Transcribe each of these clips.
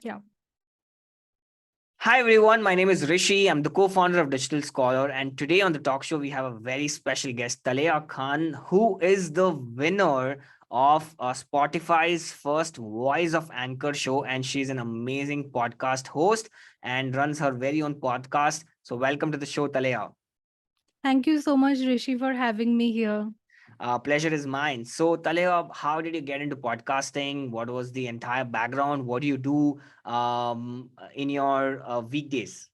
Yeah. Hi everyone, my name is Rishi. I'm the co-founder of Digital Scholar, and today on the talk show we have a very special guest, Talea Khan, who is the winner of Spotify's first Voice of Anchor show, and she's an amazing podcast host and runs her very own podcast. So welcome to the show, Talea. Thank you so much, Rishi, for having me here. Pleasure is mine. So, Talea, how did you get into podcasting? What was the entire background? What do you do in your weekdays?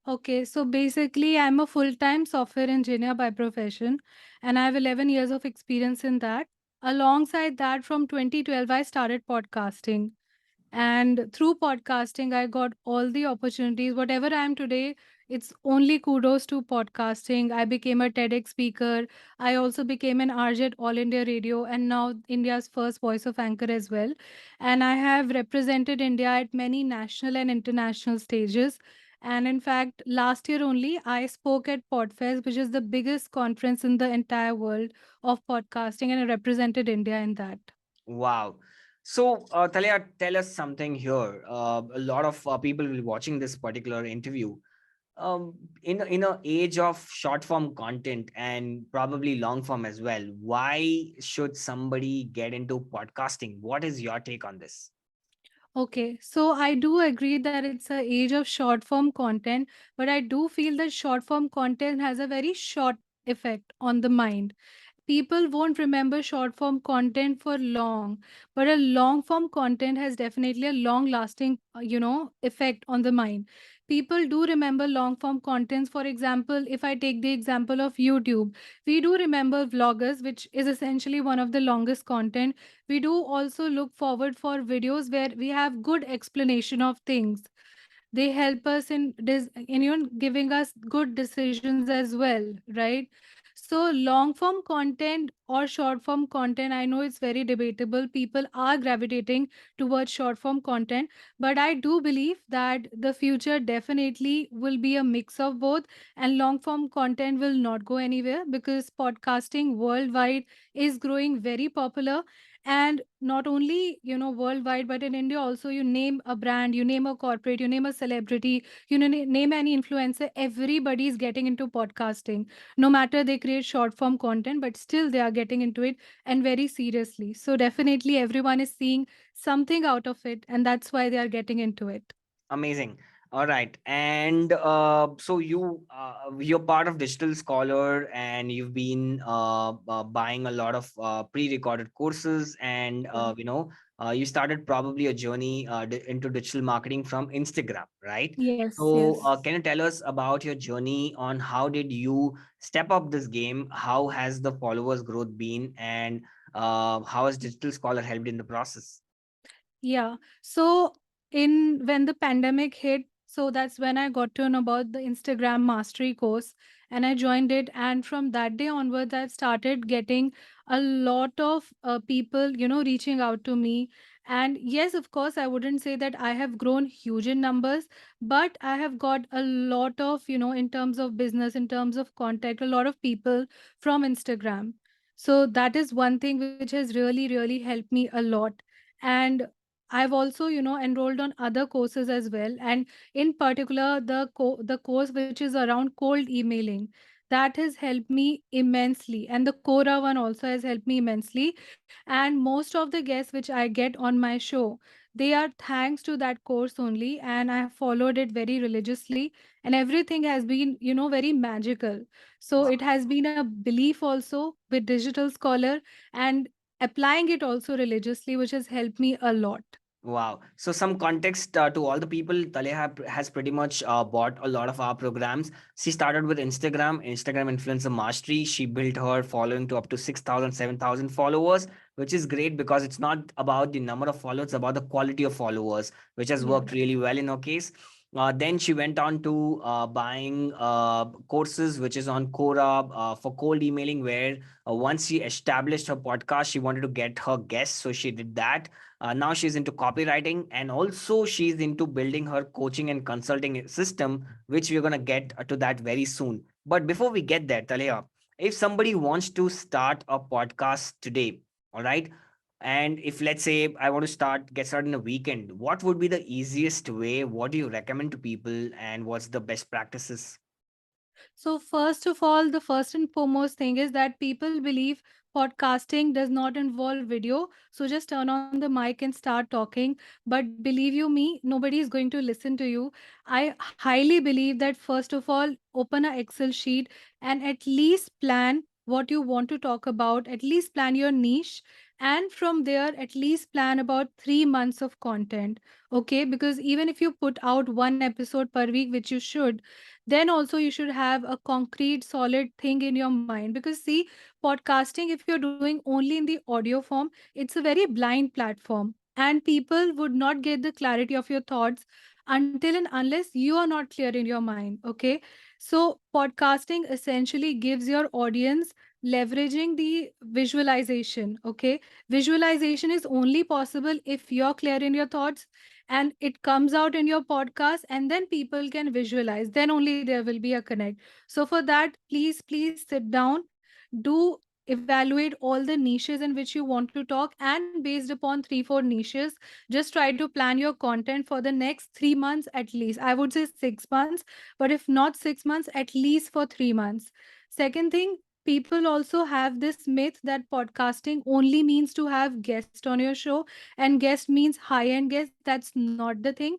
Okay, so basically, I'm a full time software engineer by profession, and I have 11 years of experience in that. Alongside that, from 2012, I started podcasting. And through podcasting, I got all the opportunities. Whatever I am today, it's only kudos to podcasting. I became a TEDx speaker. I also became an RJ at All India Radio and now India's first voice of anchor as well. And I have represented India at many national and international stages. And in fact, last year only, I spoke at Podfest, which is the biggest conference in the entire world of podcasting, and I represented India in that. Wow. So, Talia, tell us something here. A lot of people will be watching this particular interview. In a age of short form content and probably long form as well, why should somebody get into podcasting? What is your take on this? Okay, so I do agree that it's a age of short form content, but I do feel that short form content has a very short effect on the mind. People won't remember short form content for long, but a long form content has definitely a long lasting effect on the mind. People do remember long form contents. For example, if I take the example of YouTube, we do remember vloggers, which is essentially one of the longest content. We do also look forward for videos where we have good explanation of things. They help us in giving us good decisions as well, right? So long form content or short form content, I know it's very debatable. People are gravitating towards short form content, but I do believe that the future definitely will be a mix of both, and long form content will not go anywhere because podcasting worldwide is growing very popular. And not only worldwide, but in India also, you name a brand, you name a corporate, you name a celebrity, name any influencer, everybody is getting into podcasting. No matter they create short form content, but still they are getting into it, and very seriously. So definitely everyone is seeing something out of it, and that's why they are getting into it. Amazing. All right. And so you're part of Digital Scholar, and you've been buying a lot of pre-recorded courses, and Yeah. you started probably a journey into digital marketing from Instagram, right? Yes, So yes. can you tell us about your journey on how did you step up this game? How has the followers growth been, and how has Digital Scholar helped in the process? Yeah. So in when the pandemic hit, so that's when I got to know about the Instagram mastery course, and I joined it. And from that day onwards, I started getting a lot of people, reaching out to me. And yes, of course, I wouldn't say that I have grown huge in numbers, but I have got a lot of, in terms of business, in terms of contact, a lot of people from Instagram. So that is one thing which has really, really helped me a lot. And I've also, enrolled on other courses as well. And in particular, the course which is around cold emailing, that has helped me immensely. And the Quora one also has helped me immensely. And most of the guests which I get on my show, they are thanks to that course only. And I have followed it very religiously. And everything has been, very magical. So it has been a belief also with Digital Scholar, and applying it also religiously, which has helped me a lot. Wow. So some context to all the people, has pretty much bought a lot of our programs. She started with Instagram influencer mastery. She built her following to up to 6,000, 7,000 followers, which is great because it's not about the number of followers, it's about the quality of followers, which has Yeah. worked really well in her case. Then she went on to buying courses, which is on Quora for cold emailing, where once she established her podcast, she wanted to get her guests. So she did that. Now she's into copywriting, and also she's into building her coaching and consulting system, which we're going to get to that very soon. But before we get there, Talia, if somebody wants to start a podcast today, all right, And if, let's say, I want to get started in a weekend, what would be the easiest way? What do you recommend to people, and what's the best practices? So, first of all, the first and foremost thing is that people believe podcasting does not involve video. So, just turn on the mic and start talking. But believe you me, nobody is going to listen to you. I highly believe that, first of all, open a Excel sheet and at least plan what you want to talk about, at least plan your niche. And from there, at least plan about 3 months of content. Okay. Because even if you put out one episode per week, which you should, then also you should have a concrete solid thing in your mind, because see, podcasting, if you're doing only in the audio form, it's a very blind platform, and people would not get the clarity of your thoughts until and unless you are not clear in your mind. Okay, so podcasting essentially gives your audience leveraging the visualization. Okay, visualization is only possible if you're clear in your thoughts and it comes out in your podcast, and then people can visualize, then only there will be a connect. So for that, please sit down, do evaluate all the niches in which you want to talk, and based upon 3 4 niches, just try to plan your content for the next 3 months, at least I would say 6 months, but if not 6 months, at least for 3 months. Second thing, people also have this myth that podcasting only means to have guest on your show, and guest means high end guest. That's not the thing.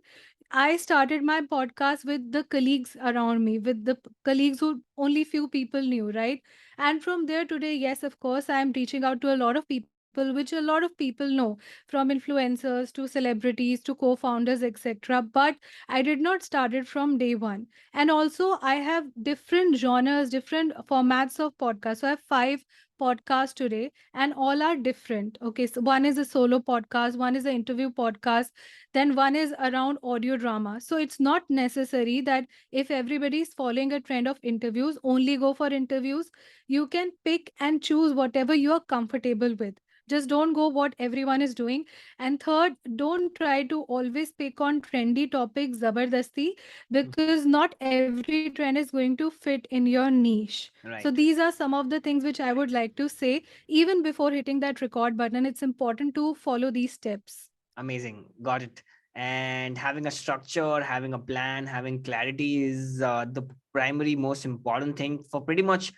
I started my podcast with the colleagues around me, with the colleagues who only few people knew, right? And from there today, yes, of course, I am reaching out to a lot of people, which a lot of people know, from influencers to celebrities to co-founders, etc. But I did not start it from day one. And also, I have different genres, different formats of podcasts. So I have 5 podcasts today, and all are different. Okay, so one is a solo podcast, one is an interview podcast, then one is around audio drama. So it's not necessary that if everybody is following a trend of interviews, only go for interviews. You can pick and choose whatever you are comfortable with. Just don't go what everyone is doing. And third, don't try to always pick on trendy topics zabardasti, because not every trend is going to fit in your niche. So these are Right. some of the things which I would like to say. Even before hitting that record button, it's important to follow these steps. Amazing. Got it. And having a structure, having a plan, having clarity is the primary most important thing for pretty much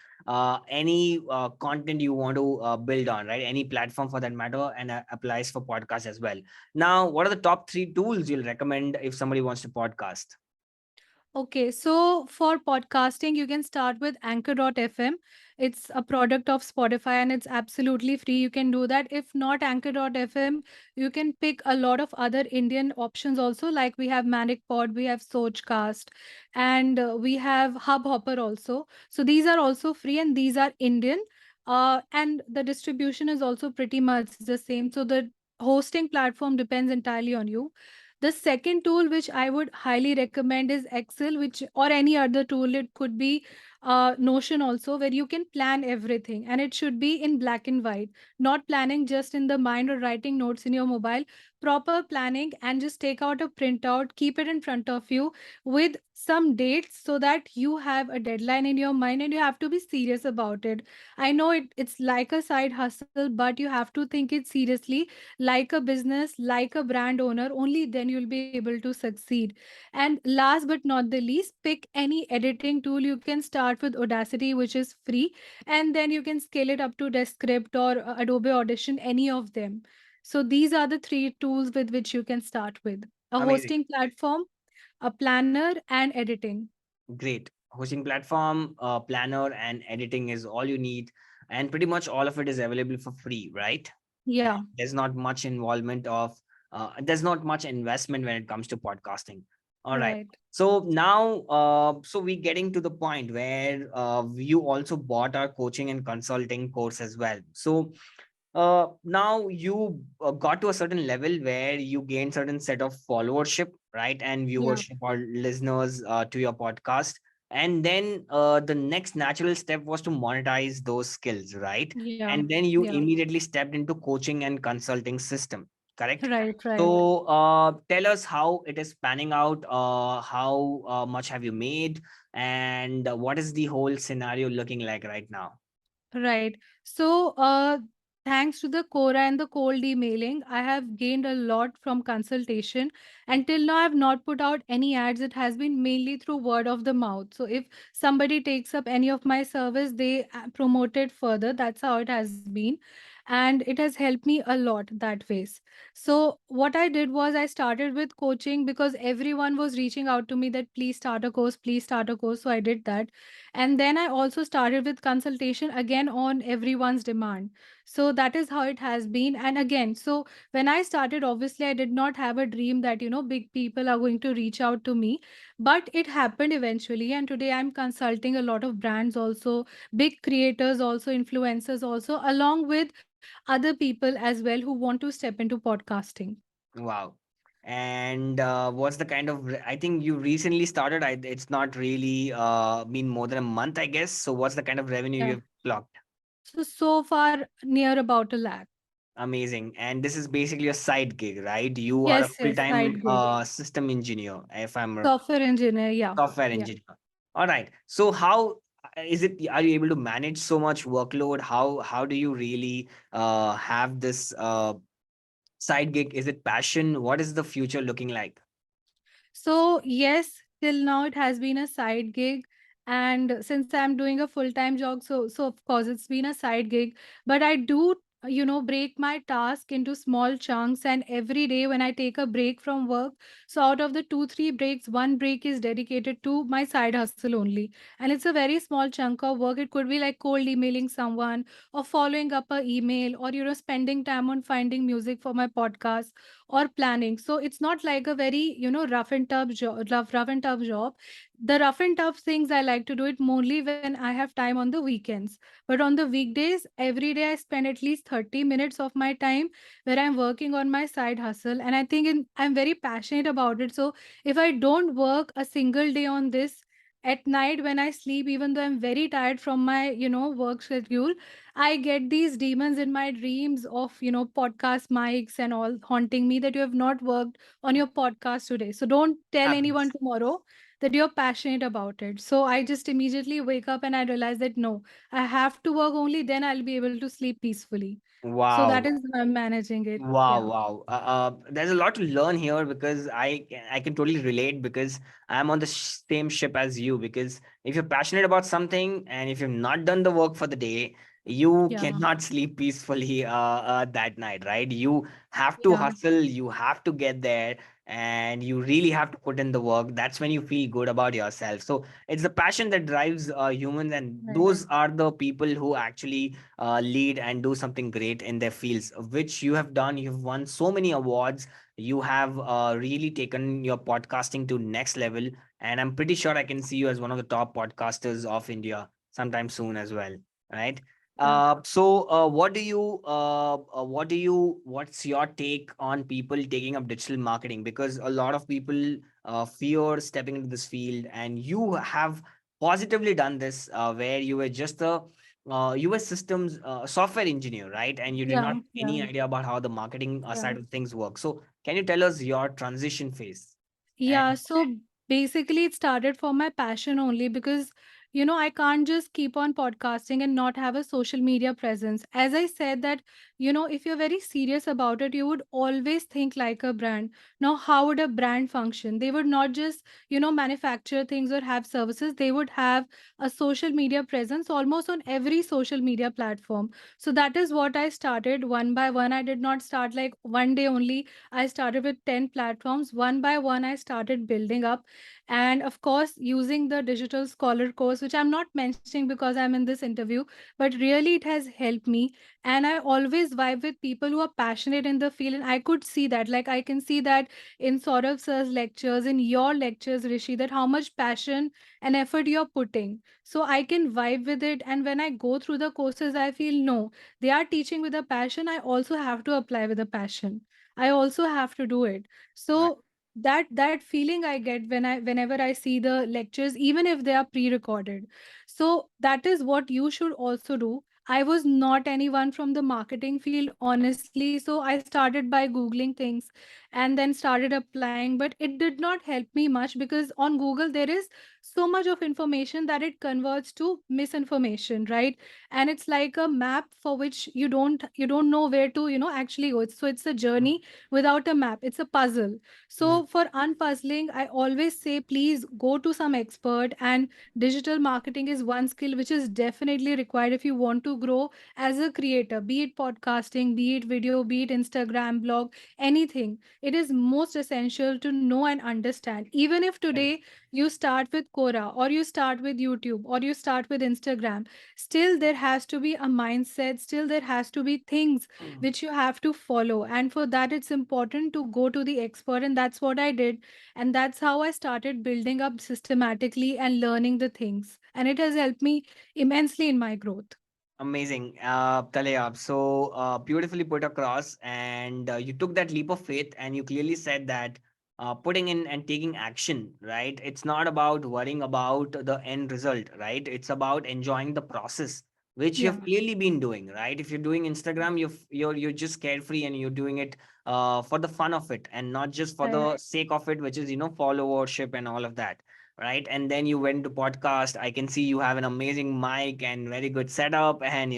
any content you want to build on, right? Any platform for that matter, and applies for podcasts as well. Now, what are the top three tools you'll recommend if somebody wants to podcast? Okay, so for podcasting, you can start with Anchor.fm. It's a product of Spotify and it's absolutely free. You can do that. If not Anchor.fm, you can pick a lot of other Indian options also. Like we have Manic Pod, we have Sochcast, and we have Hubhopper also. So these are also free and these are Indian. And the distribution is also pretty much the same. So the hosting platform depends entirely on you. The second tool which I would highly recommend is Excel, which or any other tool. It could be Notion also, where you can plan everything, and it should be in black and white, not planning just in the mind or writing notes in your mobile. Proper planning, and just take out a printout, keep it in front of you with some dates so that you have a deadline in your mind and you have to be serious about it. I know it's like a side hustle, but you have to think it seriously, like a business, like a brand owner. Only then you'll be able to succeed. And last but not the least, pick any editing tool. You can start with Audacity, which is free, and then you can scale it up to Descript or Adobe Audition, any of them. So these are the three tools with which you can start with: a Amazing. hosting platform, a planner, and editing. Great. Hosting platform, planner, and editing is all you need. And pretty much all of it is available for free, right? And Yeah, there's not much involvement of, there's not much investment when it comes to podcasting. All right. right. So now, so we're getting to the point where you also bought our coaching and consulting course as well. So now you got to a certain level where you gain certain set of followership, right, and Yeah, viewership or listeners to your podcast, and then the next natural step was to monetize those skills, right? yeah, And then you yeah. immediately stepped into coaching and consulting system, correct? Right, right. So tell us how it is panning out, how much have you made, and what is the whole scenario looking like right now? Right. So, thanks to the Quora and the cold emailing, I have gained a lot from consultation. Until now, I've not put out any ads. It has been mainly through word of the mouth. So if somebody takes up any of my service, they promote it further. That's how it has been. And it has helped me a lot that ways. So what I did was I started with coaching because everyone was reaching out to me that please start a course, please start a course. So I did that. And then I also started with consultation again on everyone's demand. So that is how it has been. And again, so when I started, obviously I did not have a dream that big people are going to reach out to me, but it happened eventually. And today I'm consulting a lot of brands also, big creators also, influencers also, along with other people as well who want to step into podcasting. Wow. And what's the kind of I think you recently started. It's not really been more than a month, I guess. So what's the kind of revenue Yeah. you've clocked? So far near about a lakh. Amazing. And this is basically a side gig, right? You are a Yes, full-time side gig. system engineer, if I'm Software engineer. Yeah. software Yeah. engineer. All right. So how is it? Are you able to manage so much workload? How do you really have this side gig? Is it passion? What is the future looking like? So, yes, till now it has been a side gig. And since I'm doing a full-time job, so of course it's been a side gig. But I do, break my task into small chunks. And every day when I take a break from work, so out of the two, three breaks, one break is dedicated to my side hustle only. And it's a very small chunk of work. It could be like cold emailing someone or following up a email or, spending time on finding music for my podcast or planning. So it's not like a very, rough and tough job, rough and tough job. The rough and tough things I like to do it only when I have time on the weekends. But on the weekdays, every day I spend at least 30 minutes of my time where I'm working on my side hustle. And I think I'm very passionate about it. So if I don't work a single day on this, at night when I sleep, even though I'm very tired from my, work schedule, I get these demons in my dreams of, podcast mics and all haunting me that you have not worked on your podcast today. So don't tell anyone Happens. tomorrow that you're passionate about it. So I just immediately wake up and I realize that no, I have to work only, then I'll be able to sleep peacefully. So that Wow. is how I'm managing it. Wow, Yeah. wow. There's a lot to learn here because I can totally relate because I'm on the same ship as you. Because if you're passionate about something and if you've not done the work for the day, you Yeah. cannot sleep peacefully that night, right? You have to Yeah. hustle, you have to get there, and you really have to put in the work. That's when you feel good about yourself. So it's the passion that drives humans, and Right. those are the people who actually lead and do something great in their fields, which you have done. You've won so many awards. You have really taken your podcasting to next level, and I'm pretty sure I can see you as one of the top podcasters of India sometime soon as well. Right. Yeah. What's your take on people taking up digital marketing? Because a lot of people fear stepping into this field, and you have positively done this, where you were just a US systems software engineer, right? And you did not Yeah. have any Yeah. idea about how the marketing Yeah. side of things work. So, can you tell us your transition phase? And Yeah, so basically it started for my passion only because I can't just keep on podcasting and not have a social media presence. As I said that, if you're very serious about it, you would always think like a brand. Now, how would a brand function? They would not just, manufacture things or have services. They would have a social media presence almost on every social media platform. So that is what I started one by one. I did not start like one day only. I started with 10 platforms. One by one, I started building up. And of course, using the digital scholar course, which I'm not mentioning because I'm in this interview, but really it has helped me. And I always vibe with people who are passionate in the field. And I could see that, like, I can see that in Saurav sir's lectures, in your lectures, Rishi, that how much passion and effort you're putting. So I can vibe with it. And when I go through the courses, I feel no, they are teaching with a passion. I also have to apply with a passion. I also have to do it. right, So that feeling I get whenever I see the lectures, even if they are pre-recorded. So that is what you should also do. I was not anyone from the marketing field, honestly. So I started by Googling things. and then started applying, but it did not help me much because on Google there is so much of information that it converts to misinformation, right? And it's like a map for which you don't know where to, actually go. So it's a journey without a map. It's a puzzle. Mm. So for unpuzzling, I always say please go to some expert, and digital marketing is one skill which is definitely required if you want to grow as a creator, be it podcasting, be it video, be it Instagram, blog, anything. It is most essential to know and understand. Even if Correct. today you start with Quora, or you start with YouTube, or you start with Instagram, still there has to be a mindset, still there has to be things Mm. which you have to follow. And for that, it's important to go to the expert. And that's what I did. And that's how I started building up systematically and learning the things. And it has helped me immensely in my growth. Amazing, Talaya. So beautifully put across, and you took that leap of faith, and you clearly said that putting in and taking action, right? It's not about worrying about the end result, right? It's about enjoying the process, which you've Yeah, clearly been doing, right? If you're doing Instagram, you're just carefree and you're doing it for the fun of it, and not just for right. the sake of it, which is followership and all of that, right? And then you went to podcast. I can see you have an amazing mic and very good setup, and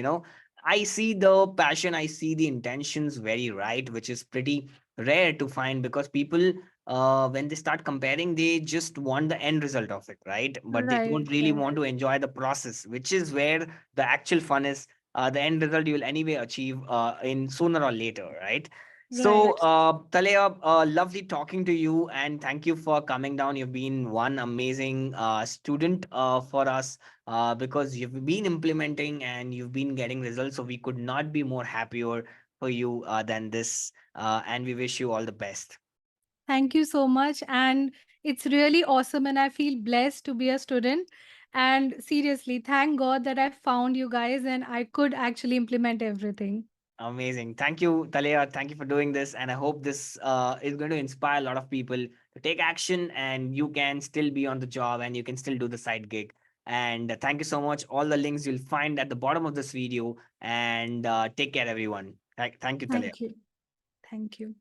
I see the passion, I see the intentions very right, which is pretty rare to find, because people, when they start comparing, they just want the end result of it, right? But they Right, don't really right, want to enjoy the process, which is where the actual fun is. The end result you will anyway achieve in sooner or later, right? So, right. Talaya, lovely talking to you, and thank you for coming down. You've been one amazing student for us, because you've been implementing and you've been getting results. So we could not be more happier for you than this. And we wish you all the best. Thank you so much. And it's really awesome. And I feel blessed to be a student. And seriously, thank God that I found you guys and I could actually implement everything. Amazing. Thank you, Talia. Thank you for doing this. And I hope this is going to inspire a lot of people to take action, and you can still be on the job and you can still do the side gig. And thank you so much. All the links you'll find at the bottom of this video. And take care, everyone. Thank you, Talia. Thank you. Thank you.